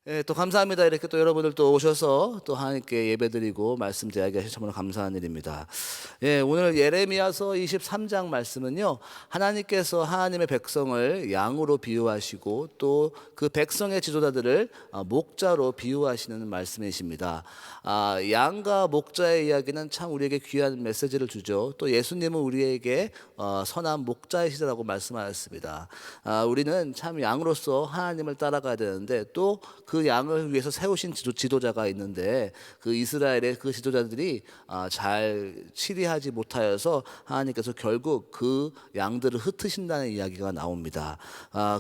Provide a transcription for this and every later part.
예, 또 감사합니다. 이렇게 또 여러분들 또 오셔서 또 하나님께 예배드리고 말씀 이야기하셔서 정말 감사한 일입니다. 예, 오늘 예레미야서 23장 말씀은요, 하나님께서 하나님의 백성을 양으로 비유하시고 또 그 백성의 지도자들을 목자로 비유하시는 말씀이십니다. 양과 목자의 이야기는 참 우리에게 귀한 메시지를 주죠. 또 예수님은 우리에게 선한 목자이시라고 말씀하셨습니다. 우리는 참 양으로서 하나님을 따라가야 되는데 또 그 양을 위해서 세우신 지도자가 있는데 그 이스라엘의 그 지도자들이 잘 치리하지 못하여서 하나님께서 결국 그 양들을 흩으신다는 이야기가 나옵니다.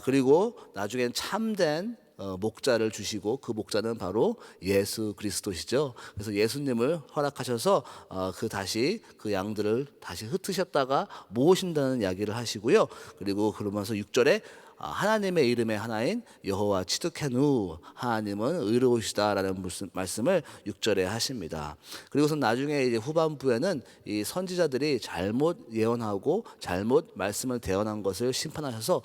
그리고 나중엔 참된 목자를 주시고 그 목자는 바로 예수 그리스도시죠. 그래서 예수님을 허락하셔서 다시 그 양들을 다시 흩으셨다가 모으신다는 이야기를 하시고요. 그리고 그러면서 6절에 하나님의 이름의 하나인 여호와 치드케누, 하나님은 의로우시다라는 말씀을 6절에 하십니다. 그리고서 나중에 이제 후반부에는 이 선지자들이 잘못 예언하고 잘못 말씀을 대언한 것을 심판하셔서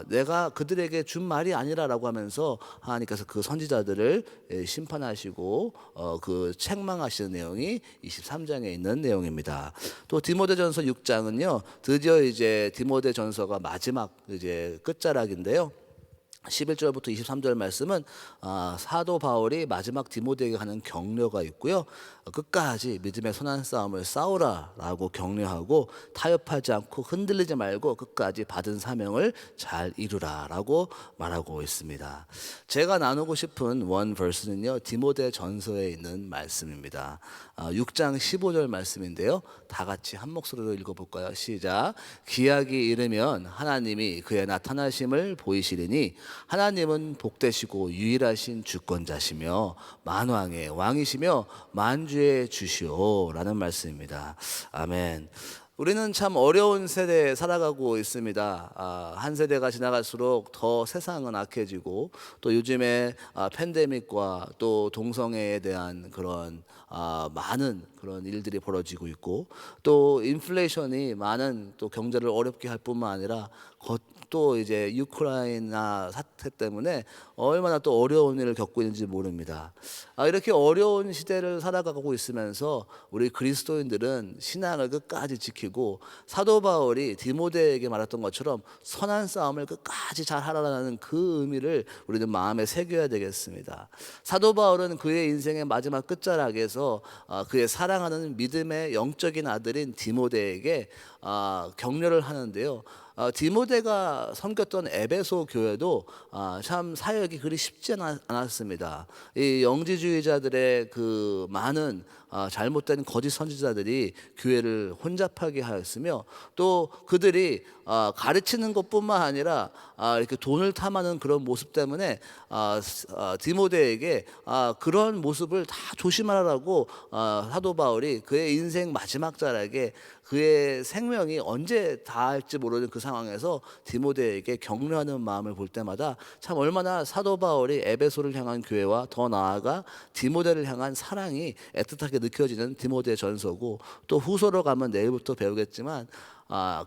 내가 그들에게 준 말이 아니라라고 하면서 하나님께서 그 선지자들을 심판하시고 그 책망하시는 내용이 23장에 있는 내용입니다. 또 디모데전서 6장은요, 드디어 이제 디모데전서가 마지막 이제 끝자락인데요. 11절부터 23절 말씀은 사도 바울이 마지막 디모데에게 하는 격려가 있고요. 끝까지 믿음의 선한 싸움을 싸우라라고 격려하고 타협하지 않고 흔들리지 말고 끝까지 받은 사명을 잘 이루라라고 말하고 있습니다. 제가 나누고 싶은 원 버스는요, 디모데 전서에 있는 말씀입니다. 6장 15절 말씀인데요. 다 같이 한 목소리로 읽어볼까요? 시작. 기약이 이르면 하나님이 그의 나타나심을 보이시리니 하나님은 복되시고 유일하신 주권자시며 만왕의 왕이시며 만주의 주시오라는 말씀입니다. 아멘. 우리는 참 어려운 세대에 살아가고 있습니다. 한 세대가 지나갈수록 더 세상은 악해지고 또 요즘에 팬데믹과 또 동성애에 대한 그런 많은 그런 일들이 벌어지고 있고 또 인플레이션이 많은 또 경제를 어렵게 할 뿐만 아니라 또 이제 우크라이나 사태 때문에 얼마나 또 어려운 일을 겪고 있는지 모릅니다. 이렇게 어려운 시대를 살아가고 있으면서 우리 그리스도인들은 신앙을 끝까지 지키고 사도 바울이 디모데에게 말했던 것처럼 선한 싸움을 끝까지 잘 하라는 그 의미를 우리는 마음에 새겨야 되겠습니다. 사도 바울은 그의 인생의 마지막 끝자락에서 그의 사랑하는 믿음의 영적인 아들인 디모데에게 격려를 하는데요. 디모데가 섬겼던 에베소 교회도 참 사역이 그리 쉽지 않았습니다. 이 영지주의자들의 그 많은 잘못된 거짓 선지자들이 교회를 혼잡하게 하였으며 또 그들이 가르치는 것뿐만 아니라 이렇게 돈을 탐하는 그런 모습 때문에 디모데에게 그런 모습을 다 조심하라고 사도 바울이 그의 인생 마지막 자락에 그의 생명이 언제 다할지 모르는 그 상황에서 디모데에게 격려하는 마음을 볼 때마다 참 얼마나 사도 바울이 에베소를 향한 교회와 더 나아가 디모데를 향한 사랑이 애틋하게 느껴지는 디모데 전서고 또 후서로 가면 내일부터 배우겠지만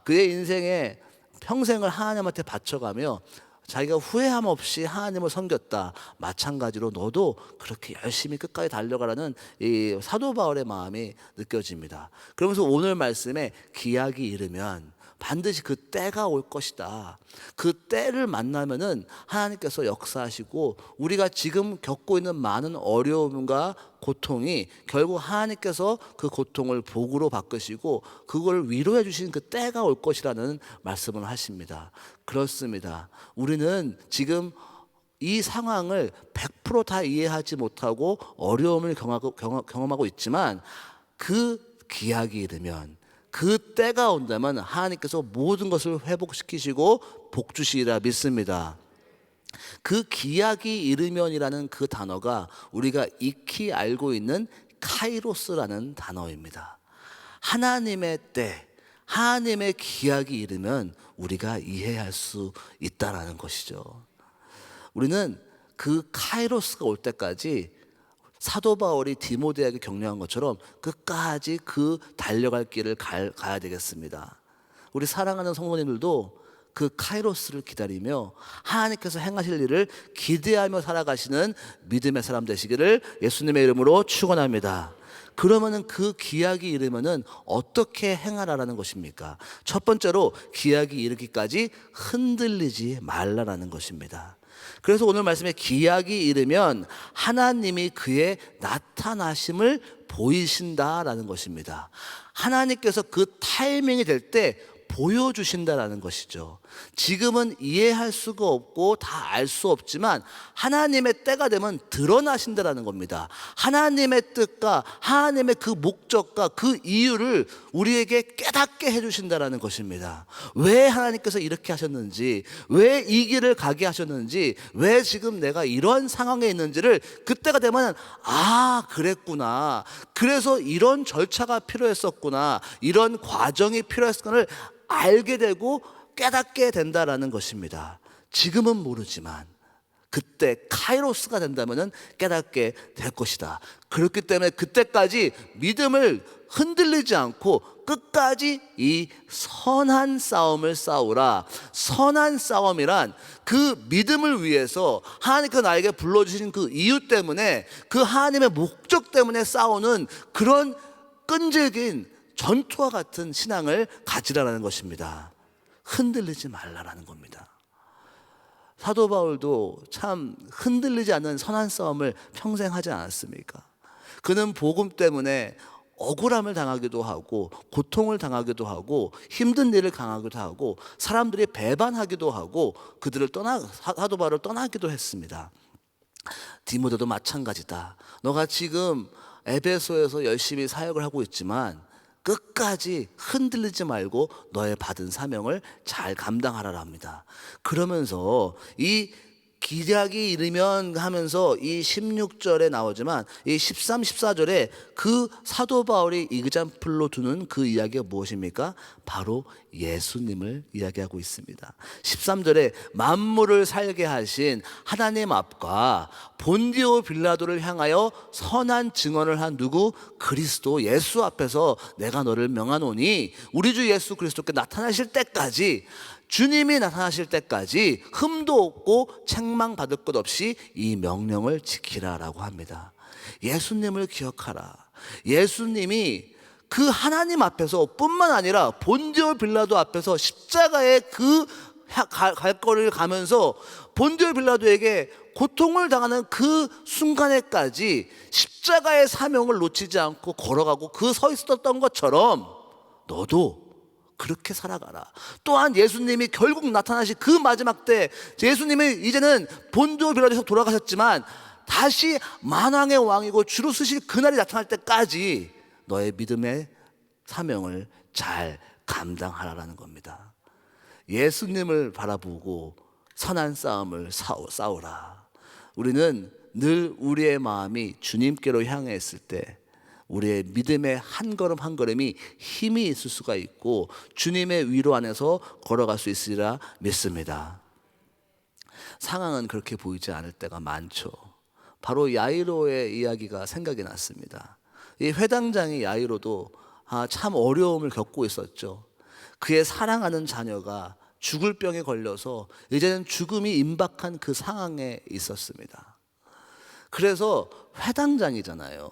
그의 인생에 평생을 하나님한테 바쳐가며 자기가 후회함 없이 하나님을 섬겼다. 마찬가지로 너도 그렇게 열심히 끝까지 달려가라는 이 사도 바울의 마음이 느껴집니다. 그러면서 오늘 말씀에 기약이 이르면 반드시 그 때가 올 것이다. 그 때를 만나면은 하나님께서 역사하시고 우리가 지금 겪고 있는 많은 어려움과 고통이 결국 하나님께서 그 고통을 복으로 바꾸시고 그걸 위로해 주시는 그 때가 올 것이라는 말씀을 하십니다. 그렇습니다. 우리는 지금 이 상황을 100%다 이해하지 못하고 어려움을 경험하고 있지만 그 기약이 이르면 그 때가 온다면 하나님께서 모든 것을 회복시키시고 복 주시리라 믿습니다. 그 기약이 이르면이라는 그 단어가 우리가 익히 알고 있는 카이로스라는 단어입니다. 하나님의 때, 하나님의 기약이 이르면 우리가 이해할 수 있다라는 것이죠. 우리는 그 카이로스가 올 때까지 사도 바울이 디모데에게 격려한 것처럼 끝까지 그 달려갈 길을 가야 되겠습니다. 우리 사랑하는 성도님들도 그 카이로스를 기다리며 하나님께서 행하실 일을 기대하며 살아가시는 믿음의 사람 되시기를 예수님의 이름으로 축원합니다. 그러면은 그 기약이 이르면은 어떻게 행하라라는 것입니까? 첫 번째로 기약이 이르기까지 흔들리지 말라라는 것입니다. 그래서 오늘 말씀에 기약이 이르면 하나님이 그의 나타나심을 보이신다라는 것입니다. 하나님께서 그 타이밍이 될 때 보여주신다라는 것이죠. 지금은 이해할 수가 없고 다 알 수 없지만 하나님의 때가 되면 드러나신다라는 겁니다. 하나님의 뜻과 하나님의 그 목적과 그 이유를 우리에게 깨닫게 해주신다라는 것입니다. 왜 하나님께서 이렇게 하셨는지, 왜 이 길을 가게 하셨는지, 왜 지금 내가 이런 상황에 있는지를 그때가 되면 그랬구나, 그래서 이런 절차가 필요했었구나, 이런 과정이 필요했었구나를 알게 되고 깨닫게 된다라는 것입니다. 지금은 모르지만 그때 카이로스가 된다면 깨닫게 될 것이다. 그렇기 때문에 그때까지 믿음을 흔들리지 않고 끝까지 이 선한 싸움을 싸우라. 선한 싸움이란 그 믿음을 위해서 하나님께서 나에게 불러주신 그 이유 때문에, 그 하나님의 목적 때문에 싸우는 그런 끈질긴 전투와 같은 신앙을 가지라는 것입니다. 흔들리지 말라라는 겁니다. 사도 바울도 참 흔들리지 않는 선한 싸움을 평생 하지 않았습니까? 그는 복음 때문에 억울함을 당하기도 하고 고통을 당하기도 하고 힘든 일을 당하기도 하고 사람들이 배반하기도 하고 그들을 사도 바울을 떠나기도 했습니다. 디모데도 마찬가지다. 너가 지금 에베소에서 열심히 사역을 하고 있지만 끝까지 흔들리지 말고 너의 받은 사명을 잘 감당하라라 합니다. 그러면서 이 기약이 이르면 하면서 이 16절에 나오지만 이 13, 14절에 그 사도 바울이 이그잠플로 두는 그 이야기가 무엇입니까? 바로 예수님을 이야기하고 있습니다. 13절에 만물을 살게 하신 하나님 앞과 본디오 빌라도를 향하여 선한 증언을 한 누구? 그리스도 예수 앞에서 내가 너를 명하노니 우리 주 예수 그리스도께 나타나실 때까지, 주님이 나타나실 때까지 흠도 없고 책망받을 것 없이 이 명령을 지키라라고 합니다. 예수님을 기억하라. 예수님이 그 하나님 앞에서 뿐만 아니라 본디오 빌라도 앞에서 십자가의 그 갈 거리를 가면서 본디오 빌라도에게 고통을 당하는 그 순간에까지 십자가의 사명을 놓치지 않고 걸어가고 그 서 있었던 것처럼 너도 그렇게 살아가라. 또한 예수님이 결국 나타나신 그 마지막 때, 예수님이 이제는 본디오 빌라도에서 돌아가셨지만 다시 만왕의 왕이고 주로 쓰실 그날이 나타날 때까지 너의 믿음의 사명을 잘 감당하라는 겁니다. 예수님을 바라보고 선한 싸움을 싸우라. 우리는 늘 우리의 마음이 주님께로 향해 있을 때 우리의 믿음의 한 걸음 한 걸음이 힘이 있을 수가 있고 주님의 위로 안에서 걸어갈 수 있으리라 믿습니다. 상황은 그렇게 보이지 않을 때가 많죠. 바로 야이로의 이야기가 생각이 났습니다. 이 회당장이 야이로도 참 어려움을 겪고 있었죠. 그의 사랑하는 자녀가 죽을 병에 걸려서 이제는 죽음이 임박한 그 상황에 있었습니다. 그래서 회당장이잖아요.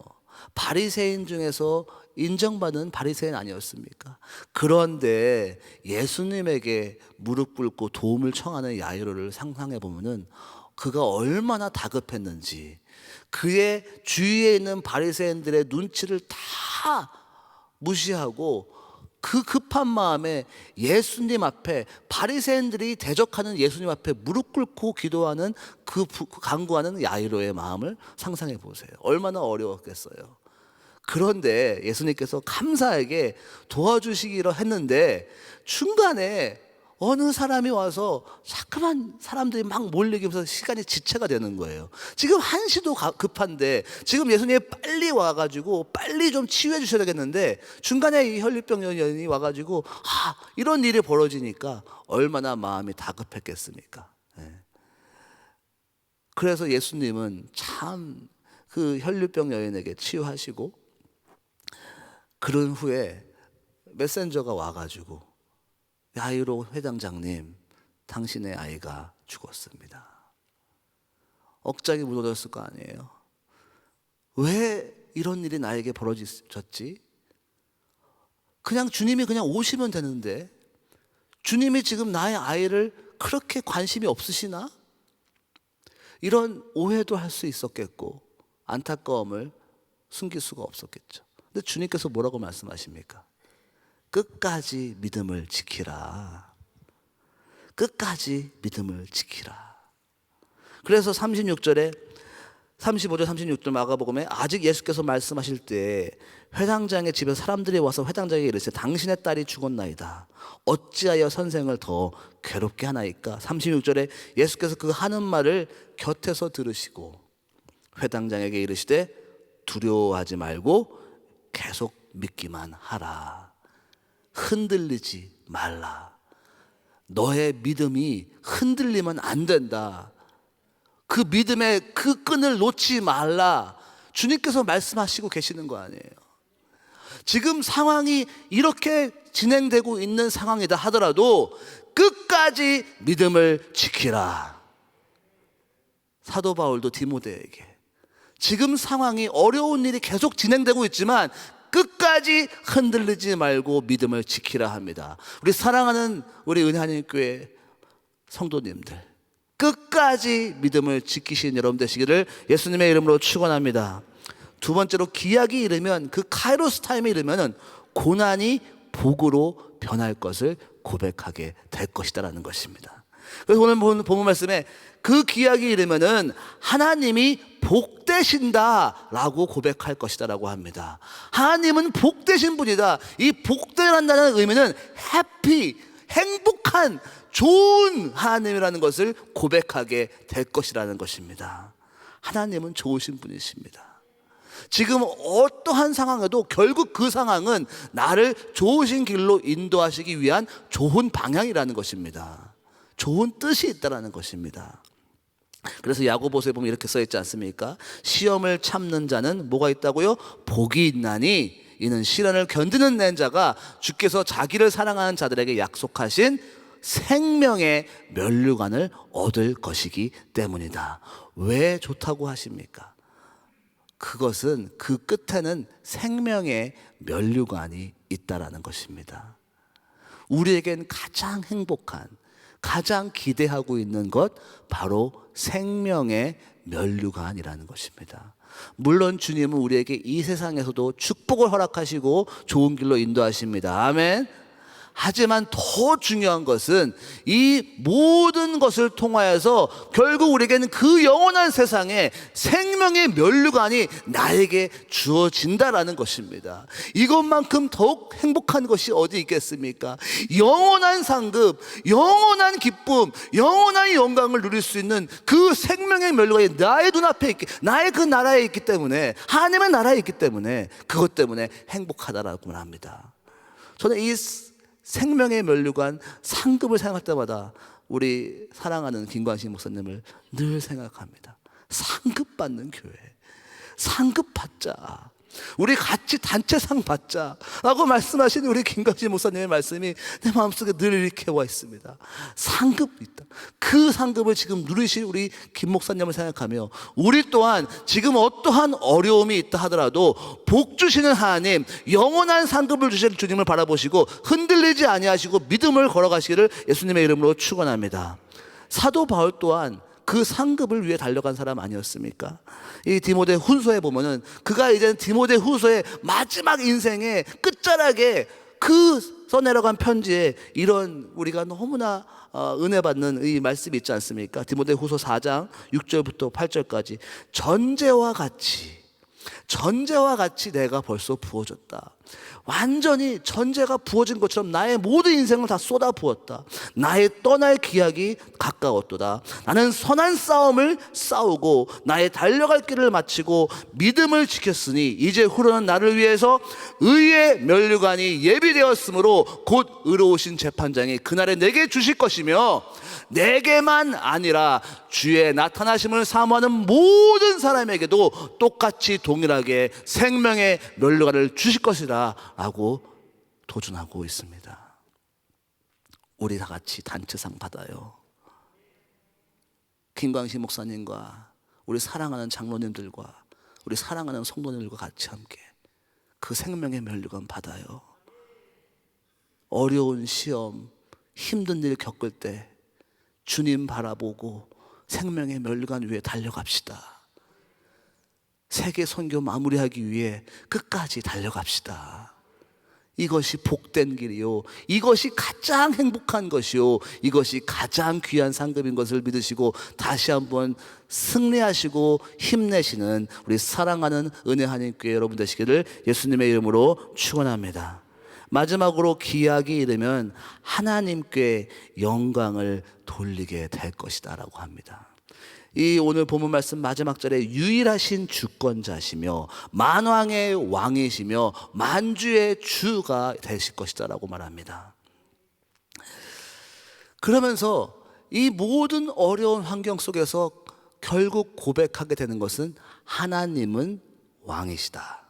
바리새인 중에서 인정받은 바리새인 아니었습니까? 그런데 예수님에게 무릎 꿇고 도움을 청하는 야이로를 상상해 보면은 그가 얼마나 다급했는지, 그의 주위에 있는 바리새인들의 눈치를 다 무시하고 그 급한 마음에 예수님 앞에, 바리새인들이 대적하는 예수님 앞에 무릎 꿇고 기도하는 그 간구하는 야이로의 마음을 상상해 보세요. 얼마나 어려웠겠어요. 그런데 예수님께서 감사하게 도와주시기로 했는데 중간에 어느 사람이 와서 자꾸만 사람들이 막 몰리면서 시간이 지체가 되는 거예요. 지금 한시도 급한데 지금 예수님이 빨리 와가지고 빨리 좀 치유해 주셔야 되겠는데 중간에 이 혈류병 여인이 와가지고 이런 일이 벌어지니까 얼마나 마음이 다급했겠습니까? 그래서 예수님은 참 그 혈류병 여인에게 치유하시고 그런 후에 메신저가 와가지고 야이로 회장장님, 당신의 아이가 죽었습니다. 억장이 무너졌을 거 아니에요. 왜 이런 일이 나에게 벌어졌지? 그냥 주님이 그냥 오시면 되는데 주님이 지금 나의 아이를 그렇게 관심이 없으시나? 이런 오해도 할 수 있었겠고 안타까움을 숨길 수가 없었겠죠. 근데 주님께서 뭐라고 말씀하십니까? 끝까지 믿음을 지키라. 끝까지 믿음을 지키라. 그래서 35절 36절 마가복음에 아직 예수께서 말씀하실 때 회당장의 집에 사람들이 와서 회당장에게 이르시되 당신의 딸이 죽었나이다. 어찌하여 선생을 더 괴롭게 하나이까? 36절에 예수께서 그 하는 말을 곁에서 들으시고 회당장에게 이르시되 두려워하지 말고 계속 믿기만 하라. 흔들리지 말라. 너의 믿음이 흔들리면 안 된다. 그 믿음의 그 끈을 놓지 말라. 주님께서 말씀하시고 계시는 거 아니에요. 지금 상황이 이렇게 진행되고 있는 상황이다 하더라도 끝까지 믿음을 지키라. 사도 바울도 디모데에게 지금 상황이 어려운 일이 계속 진행되고 있지만 끝까지 흔들리지 말고 믿음을 지키라 합니다. 우리 사랑하는 우리 은혜하나님교회 성도님들, 끝까지 믿음을 지키신 여러분 되시기를 예수님의 이름으로 축원합니다. 두 번째로 기약이 이르면, 그 카이로스 타임이 이르면 고난이 복으로 변할 것을 고백하게 될 것이다라는 것입니다. 그래서 오늘 본문 말씀에 그 기약이 이르면은 하나님이 복되신다라고 고백할 것이다라고 합니다. 하나님은 복되신 분이다. 이 복되란다는 의미는 해피, 행복한, 좋은 하나님이라는 것을 고백하게 될 것이라는 것입니다. 하나님은 좋으신 분이십니다. 지금 어떠한 상황에도 결국 그 상황은 나를 좋으신 길로 인도하시기 위한 좋은 방향이라는 것입니다. 좋은 뜻이 있다는 것입니다. 그래서 야고보서에 보면 이렇게 써 있지 않습니까? 시험을 참는 자는 뭐가 있다고요? 복이 있나니 이는 시련을 견디는 낸 자가 주께서 자기를 사랑하는 자들에게 약속하신 생명의 면류관을 얻을 것이기 때문이다. 왜 좋다고 하십니까? 그것은 그 끝에는 생명의 면류관이 있다라는 것입니다. 우리에겐 가장 행복한, 가장 기대하고 있는 것 바로 생명의 면류관이라는 것입니다. 물론 주님은 우리에게 이 세상에서도 축복을 허락하시고 좋은 길로 인도하십니다. 아멘. 하지만 더 중요한 것은 이 모든 것을 통하여서 결국 우리에게는 그 영원한 세상에 생명의 면류관이 나에게 주어진다라는 것입니다. 이것만큼 더욱 행복한 것이 어디 있겠습니까? 영원한 상급, 영원한 기쁨, 영원한 영광을 누릴 수 있는 그 생명의 면류관이 나의 눈앞에 있기, 나의 그 나라에 있기 때문에, 하나님의 나라에 있기 때문에, 그것 때문에 행복하다라고 합니다. 저는 이 생명의 면류관 상급을 생각할 때마다 우리 사랑하는 김관식 목사님을 늘 생각합니다. 상급 받는 교회, 상급 받자, 우리 같이 단체상 받자 라고 말씀하시는 우리 김관식 목사님의 말씀이 내 마음속에 늘 이렇게 와 있습니다. 상급이 있다. 그 상급을 지금 누리실 우리 김 목사님을 생각하며 우리 또한 지금 어떠한 어려움이 있다 하더라도 복 주시는 하나님, 영원한 상급을 주실 주님을 바라보시고 흔들리지 아니하시고 믿음을 걸어가시기를 예수님의 이름으로 축원합니다. 사도 바울 또한 그 상급을 위해 달려간 사람 아니었습니까? 이 디모데 후서에 보면은 그가 이제 디모데 후서의 마지막 인생의 끝자락에 그 써내려간 편지에 이런 우리가 너무나 은혜 받는 이 말씀이 있지 않습니까? 디모데 후서 4장 6절부터 8절까지 전제와 같이 내가 벌써 부어졌다. 완전히 전제가 부어진 것처럼 나의 모든 인생을 다 쏟아 부었다. 나의 떠날 기약이 가까웠도다. 나는 선한 싸움을 싸우고 나의 달려갈 길을 마치고 믿음을 지켰으니 이제 후로는 나를 위해서 의의 면류관이 예비되었으므로 곧 의로우신 재판장이 그날에 내게 주실 것이며 내게만 아니라 주의 나타나심을 사모하는 모든 사람에게도 똑같이 동일하게 생명의 면류관을 주실 것이라 라고 도전하고 있습니다. 우리 다 같이 단체상 받아요. 김광식 목사님과 우리 사랑하는 장로님들과 우리 사랑하는 성도님들과 같이 함께 그 생명의 면류관 받아요. 어려운 시험, 힘든 일 겪을 때 주님 바라보고 생명의 면류관 위에 달려갑시다. 세계 선교 마무리하기 위해 끝까지 달려갑시다. 이것이 복된 길이요, 이것이 가장 행복한 것이요, 이것이 가장 귀한 상급인 것을 믿으시고 다시 한번 승리하시고 힘내시는 우리 사랑하는 은혜 한인교회 여러분 되시기를 예수님의 이름으로 축원합니다. 마지막으로 기약이 이르면 하나님께 영광을 돌리게 될 것이다 라고 합니다. 이 오늘 본문 말씀 마지막 절에 유일하신 주권자시며 만왕의 왕이시며 만주의 주가 되실 것이다 라고 말합니다. 그러면서 이 모든 어려운 환경 속에서 결국 고백하게 되는 것은 하나님은 왕이시다,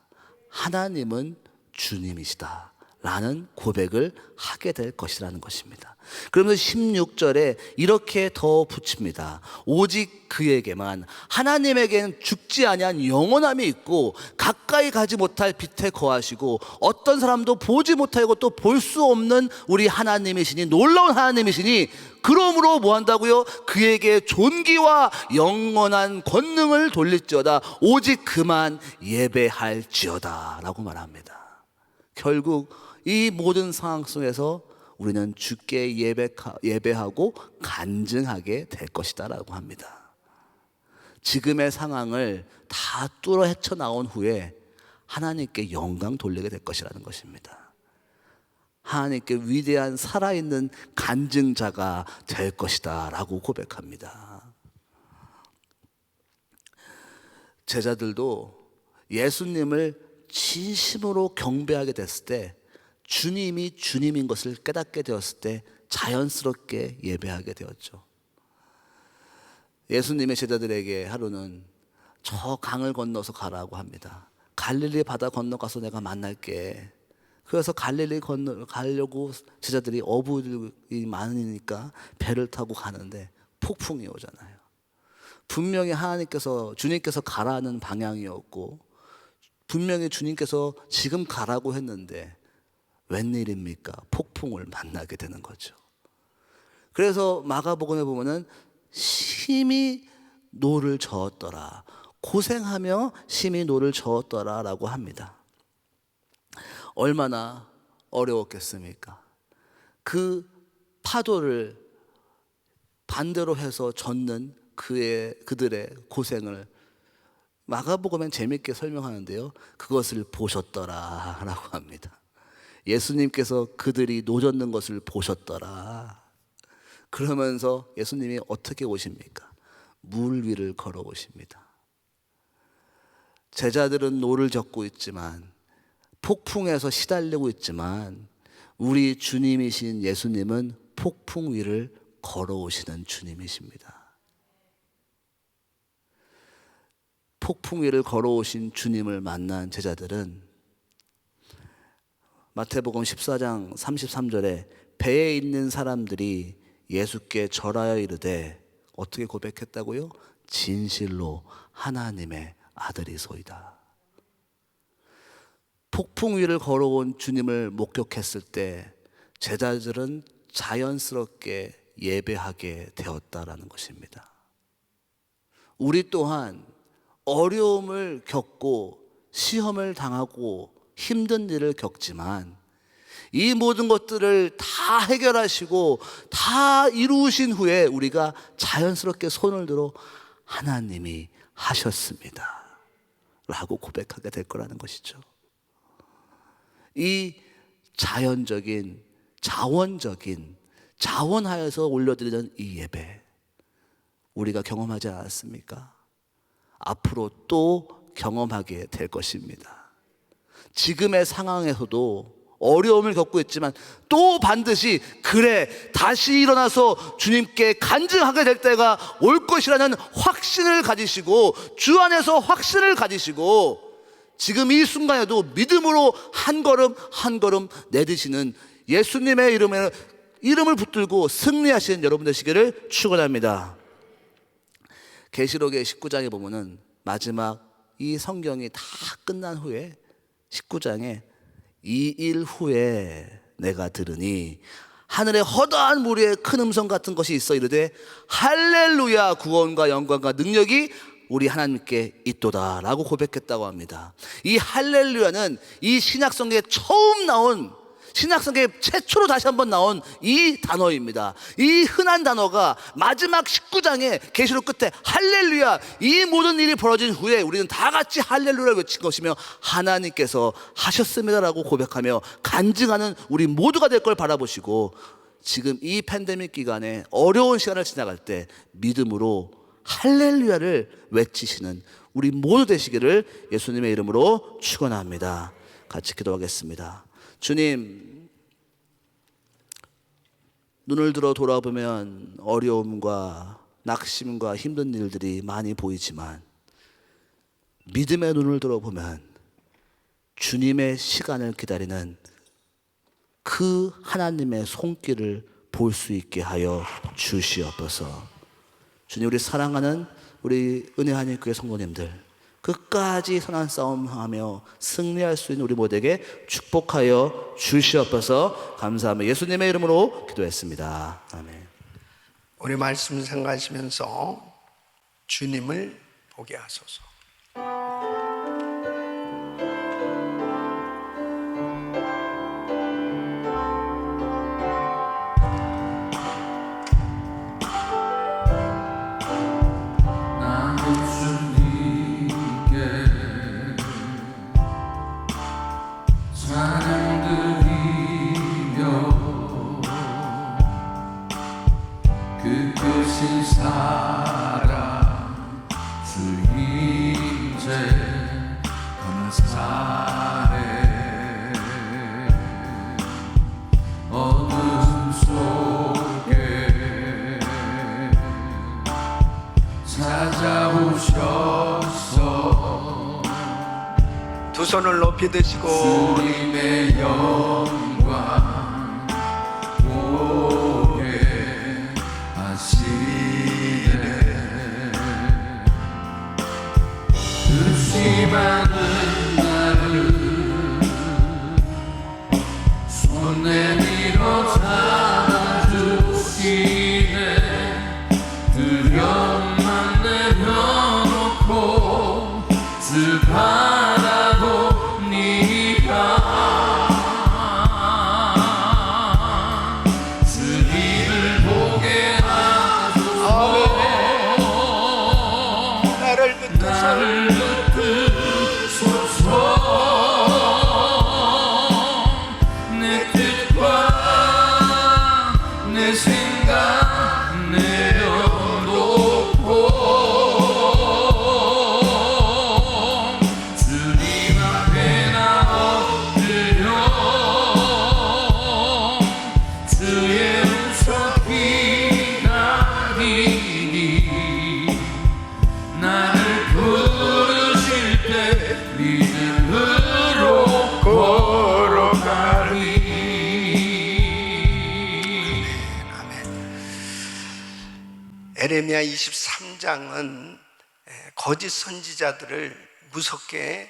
하나님은 주님이시다 라는 고백을 하게 될 것이라는 것입니다. 그러면서 16절에 이렇게 더 붙입니다. 오직 그에게만, 하나님에게는 죽지 아니한 영원함이 있고 가까이 가지 못할 빛에 거하시고 어떤 사람도 보지 못하고 또 볼 수 없는 우리 하나님이시니, 놀라운 하나님이시니, 그러므로 뭐 한다고요? 그에게 존귀와 영원한 권능을 돌릴지어다. 오직 그만 예배할지어다 라고 말합니다. 결국 이 모든 상황 속에서 우리는 주께 예배하고 간증하게 될 것이다 라고 합니다. 지금의 상황을 다 뚫어 헤쳐나온 후에 하나님께 영광 돌리게 될 것이라는 것입니다. 하나님께 위대한 살아있는 간증자가 될 것이다 라고 고백합니다. 제자들도 예수님을 진심으로 경배하게 됐을 때, 주님이 주님인 것을 깨닫게 되었을 때 자연스럽게 예배하게 되었죠. 예수님의 제자들에게 하루는 저 강을 건너서 가라고 합니다. 갈릴리 바다 건너가서 내가 만날게. 그래서 갈릴리 가려고 제자들이 어부들이 많으니까 배를 타고 가는데 폭풍이 오잖아요. 분명히 주님께서 가라는 방향이었고 분명히 주님께서 지금 가라고 했는데 웬일입니까? 폭풍을 만나게 되는 거죠. 그래서 마가복음에 보면은 심히 노를 저었더라, 고생하며 심히 노를 저었더라 라고 합니다. 얼마나 어려웠겠습니까? 그 파도를 반대로 해서 젓는 그들의 고생을 마가복음엔 재밌게 설명하는데요, 그것을 보셨더라 라고 합니다. 예수님께서 그들이 노젓는 것을 보셨더라. 그러면서 예수님이 어떻게 오십니까? 물 위를 걸어오십니다. 제자들은 노를 젓고 있지만, 폭풍에서 시달리고 있지만, 우리 주님이신 예수님은 폭풍 위를 걸어오시는 주님이십니다. 폭풍 위를 걸어오신 주님을 만난 제자들은 마태복음 14장 33절에 배에 있는 사람들이 예수께 절하여 이르되 어떻게 고백했다고요? 진실로 하나님의 아들이소이다. 폭풍 위를 걸어온 주님을 목격했을 때 제자들은 자연스럽게 예배하게 되었다라는 것입니다. 우리 또한 어려움을 겪고 시험을 당하고 힘든 일을 겪지만 이 모든 것들을 다 해결하시고 다 이루신 후에 우리가 자연스럽게 손을 들어 하나님이 하셨습니다 라고 고백하게 될 거라는 것이죠. 이 자연적인 자원하여서 올려드리는 이 예배 우리가 경험하지 않았습니까? 앞으로 또 경험하게 될 것입니다. 지금의 상황에서도 어려움을 겪고 있지만 또 반드시 그래 다시 일어나서 주님께 간증하게 될 때가 올 것이라는 확신을 가지시고 주 안에서 확신을 가지시고 지금 이 순간에도 믿음으로 한 걸음 한 걸음 내디시는 예수님의 이름에 이름을 붙들고 승리하시는 여러분 되시기를 축원합니다. 계시록의 19장에 보면은 마지막 이 성경이 다 끝난 후에 19장에 2일 후에 내가 들으니 하늘에 허다한 무리의 큰 음성 같은 것이 있어 이르되 할렐루야, 구원과 영광과 능력이 우리 하나님께 있도다 라고 고백했다고 합니다. 이 할렐루야는 이 신약성경에 처음 나온, 신약성경에 최초로 다시 한번 나온 이 단어입니다. 이 흔한 단어가 마지막 19장에 계시록 끝에 할렐루야, 이 모든 일이 벌어진 후에 우리는 다 같이 할렐루야를 외친 것이며 하나님께서 하셨습니다라고 고백하며 간증하는 우리 모두가 될 걸 바라보시고, 지금 이 팬데믹 기간에 어려운 시간을 지나갈 때 믿음으로 할렐루야를 외치시는 우리 모두 되시기를 예수님의 이름으로 축원합니다. 같이 기도하겠습니다. 주님, 눈을 들어 돌아보면 어려움과 낙심과 힘든 일들이 많이 보이지만 믿음의 눈을 들어보면 주님의 시간을 기다리는 그 하나님의 손길을 볼 수 있게 하여 주시옵소서. 주님, 우리 사랑하는 우리 은혜 하나님교회 성도님들 끝까지 선한 싸움하며 승리할 수 있는 우리 모두에게 축복하여 주시옵소서. 감사하며 예수님의 이름으로 기도했습니다. 아멘. 우리 말씀 생각하시면서 주님을 보게 하소서. 두 손을 높이 드시고 주님의 영광 보게 하시네. 뜻이 많은 나를 손 내밀어 잡아주시네. 두려움만 내려놓고 주 에레미야 23장은 거짓 선지자들을 무섭게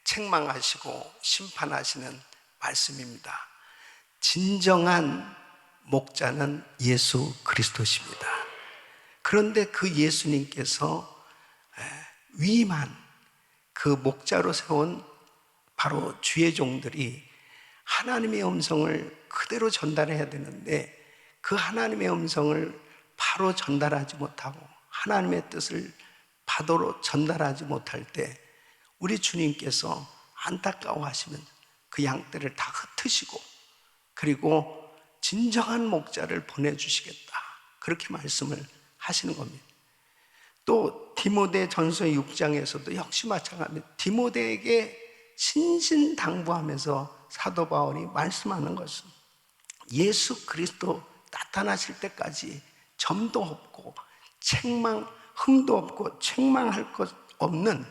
책망하시고 심판하시는 말씀입니다. 진정한 목자는 예수 그리스도십니다. 그런데 그 예수님께서 위임한 그 목자로 세운 바로 주의 종들이 하나님의 음성을 그대로 전달해야 되는데 그 하나님의 음성을 바로 전달하지 못하고 하나님의 뜻을 바로 전달하지 못할 때 우리 주님께서 안타까워하시면 그 양떼를 다 흩으시고 그리고 진정한 목자를 보내주시겠다, 그렇게 말씀을 하시는 겁니다. 또 디모데 전서 6장에서도 역시 마찬가지입니다. 디모데에게 신신당부하면서 사도 바울이 말씀하는 것은 예수 그리스도 나타나실 때까지 점도 없고 흠도 없고 책망할 것 없는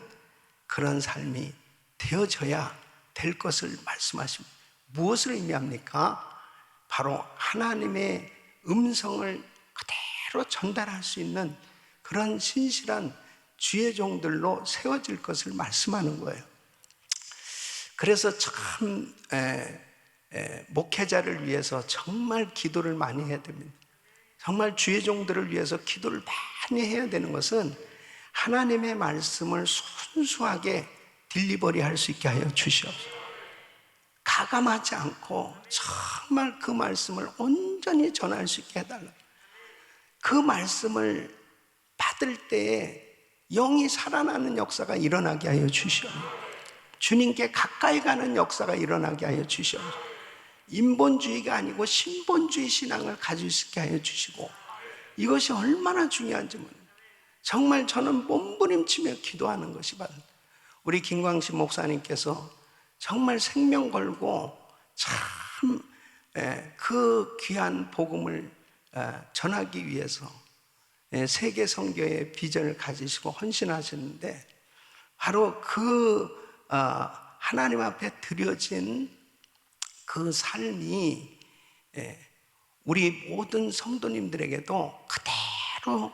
그런 삶이 되어져야 될 것을 말씀하십니다. 무엇을 의미합니까? 바로 하나님의 음성을 그대로 전달할 수 있는 그런 신실한 주의 종들로 세워질 것을 말씀하는 거예요. 그래서 참 목회자를 위해서 정말 기도를 많이 해야 됩니다. 정말 주의 종들을 위해서 기도를 많이 해야 되는 것은 하나님의 말씀을 순수하게 딜리버리 할 수 있게 하여 주시옵소서. 가감하지 않고 정말 그 말씀을 온전히 전할 수 있게 해달라. 그 말씀을 받을 때에 영이 살아나는 역사가 일어나게 하여 주시옵소서. 주님께 가까이 가는 역사가 일어나게 하여 주시옵소서. 인본주의가 아니고 신본주의 신앙을 가질 수 있게 하여 주시고, 이것이 얼마나 중요한지 정말 저는 몸부림치며 기도하는 것이 바로 우리 김광식 목사님께서 정말 생명 걸고 참 그 귀한 복음을 전하기 위해서 세계 선교의 비전을 가지시고 헌신하셨는데, 바로 그 하나님 앞에 드려진 그 삶이 우리 모든 성도님들에게도 그대로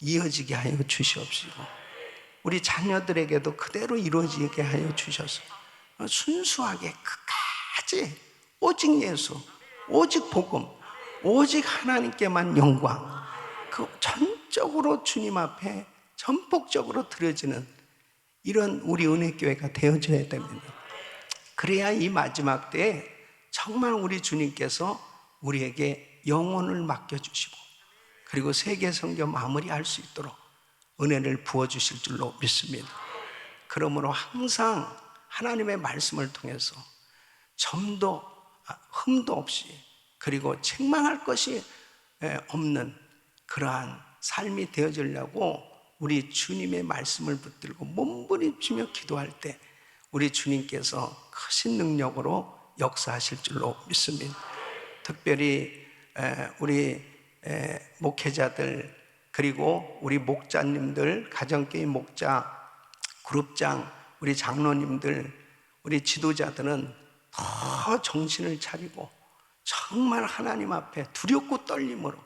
이어지게 하여 주시옵시고, 우리 자녀들에게도 그대로 이루어지게 하여 주셔서 순수하게 끝까지 오직 예수, 오직 복음, 오직 하나님께만 영광, 그 전적으로 주님 앞에 전폭적으로 드려지는 이런 우리 은혜교회가 되어져야 됩니다. 그래야 이 마지막 때에 정말 우리 주님께서 우리에게 영혼을 맡겨주시고, 그리고 세계 선교 마무리할 수 있도록 은혜를 부어주실 줄로 믿습니다. 그러므로 항상 하나님의 말씀을 통해서 점도 흠도 없이, 그리고 책망할 것이 없는 그러한 삶이 되어지려고 우리 주님의 말씀을 붙들고 몸부림치며 기도할 때 우리 주님께서 크신 능력으로 역사하실 줄로 믿습니다. 특별히 우리 목회자들, 그리고 우리 목자님들, 가정교회 목자, 그룹장, 우리 장로님들, 우리 지도자들은 더 정신을 차리고 정말 하나님 앞에 두렵고 떨림으로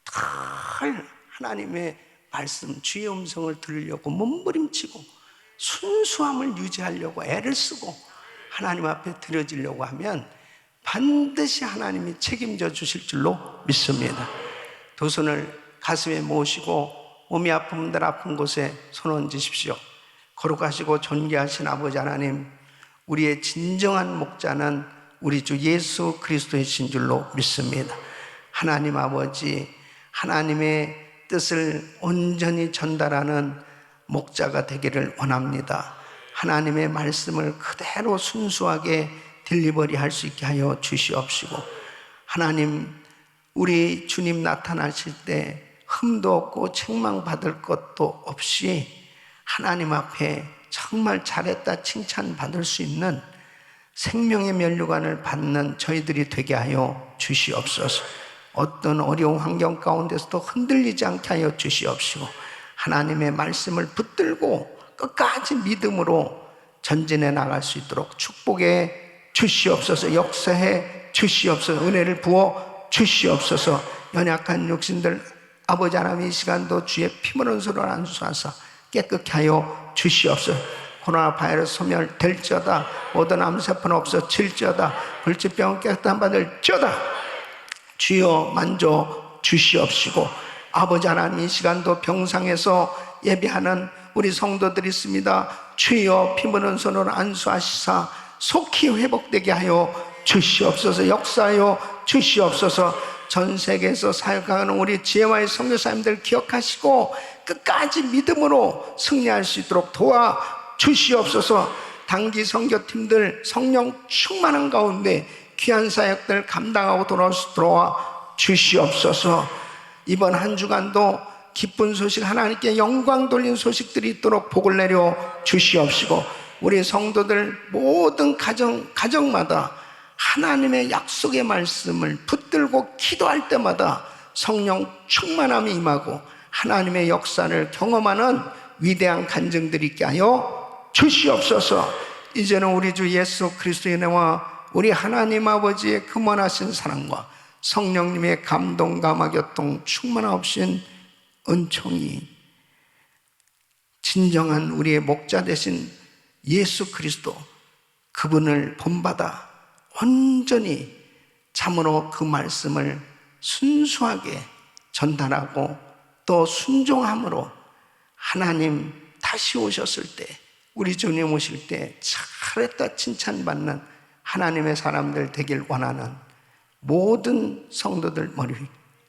늘 하나님의 말씀, 주의 음성을 들으려고 몸부림치고 순수함을 유지하려고 애를 쓰고 하나님 앞에 드려지려고 하면 반드시 하나님이 책임져 주실 줄로 믿습니다. 두 손을 가슴에 모으시고 몸이 아픈 분들 아픈 곳에 손 얹으십시오. 거룩하시고 존귀하신 아버지 하나님, 우리의 진정한 목자는 우리 주 예수 그리스도이신 줄로 믿습니다. 하나님 아버지, 하나님의 뜻을 온전히 전달하는 목자가 되기를 원합니다. 하나님의 말씀을 그대로 순수하게 딜리버리 할 수 있게 하여 주시옵시고, 하나님, 우리 주님 나타나실 때 흠도 없고 책망받을 것도 없이 하나님 앞에 정말 잘했다 칭찬받을 수 있는 생명의 면류관을 받는 저희들이 되게 하여 주시옵소서. 어떤 어려운 환경 가운데서도 흔들리지 않게 하여 주시옵시고, 하나님의 말씀을 붙들고 끝까지 믿음으로 전진해 나갈 수 있도록 축복해 주시옵소서. 역사해 주시옵소서. 은혜를 부어 주시옵소서. 연약한 육신들 아버지 하나님, 이 시간도 주의 피 묻은 손을 안수하사 깨끗게 하여 주시옵소서. 코로나 바이러스 소멸될지어다. 모든 암세포는 없어질지어다. 불치병 깨끗한 받을지어다. 주여 만져 주시옵시고, 아버지 하나님, 이 시간도 병상에서 예배하는 우리 성도들이 있습니다. 주여 피 묻은 손으로 안수하시사 속히 회복되게 하여 주시옵소서. 역사하여 주시옵소서. 전 세계에서 사역하는 우리 지혜와의 선교사님들 기억하시고 끝까지 믿음으로 승리할 수 있도록 도와 주시옵소서. 단기 선교팀들 성령 충만한 가운데 귀한 사역들 감당하고 돌아와 주시옵소서. 이번 한 주간도 기쁜 소식, 하나님께 영광 돌린 소식들이 있도록 복을 내려 주시옵시고, 우리 성도들 모든 가정마다 하나님의 약속의 말씀을 붙들고 기도할 때마다 성령 충만함이 임하고 하나님의 역사를 경험하는 위대한 간증들이 있게 하여 주시옵소서. 이제는 우리 주 예수 그리스도의 은혜와 우리 하나님 아버지의 그만하신 사랑과 성령님의 감동, 감화교통 충만하신 은총이 진정한 우리의 목자 되신 예수 그리스도 그분을 본받아 온전히 참으로 그 말씀을 순수하게 전달하고 또 순종함으로 하나님 다시 오셨을 때, 우리 주님 오실 때 잘했다 칭찬받는 하나님의 사람들 되길 원하는 모든 성도들 머리 위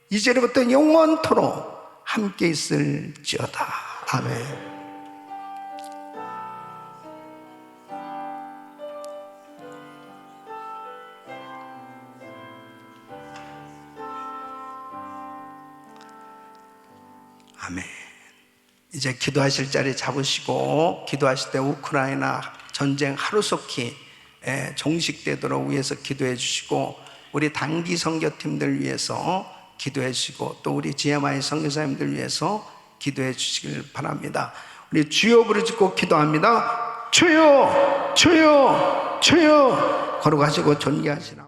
이제부터 영원토록 함께 있을지어다. 아멘. 아멘. 이제 기도하실 자리 잡으시고, 기도하실 때 우크라이나 전쟁 하루속히 종식되도록 위해서 기도해 주시고, 우리 단기 선교팀들 위해서 기도해 주시고, 또 우리 GMI 선교사님들 위해서 기도해 주시길 바랍니다. 우리 주여 부르짖고 기도합니다. 주여, 주여, 주여. 걸어가시고 존귀하시라.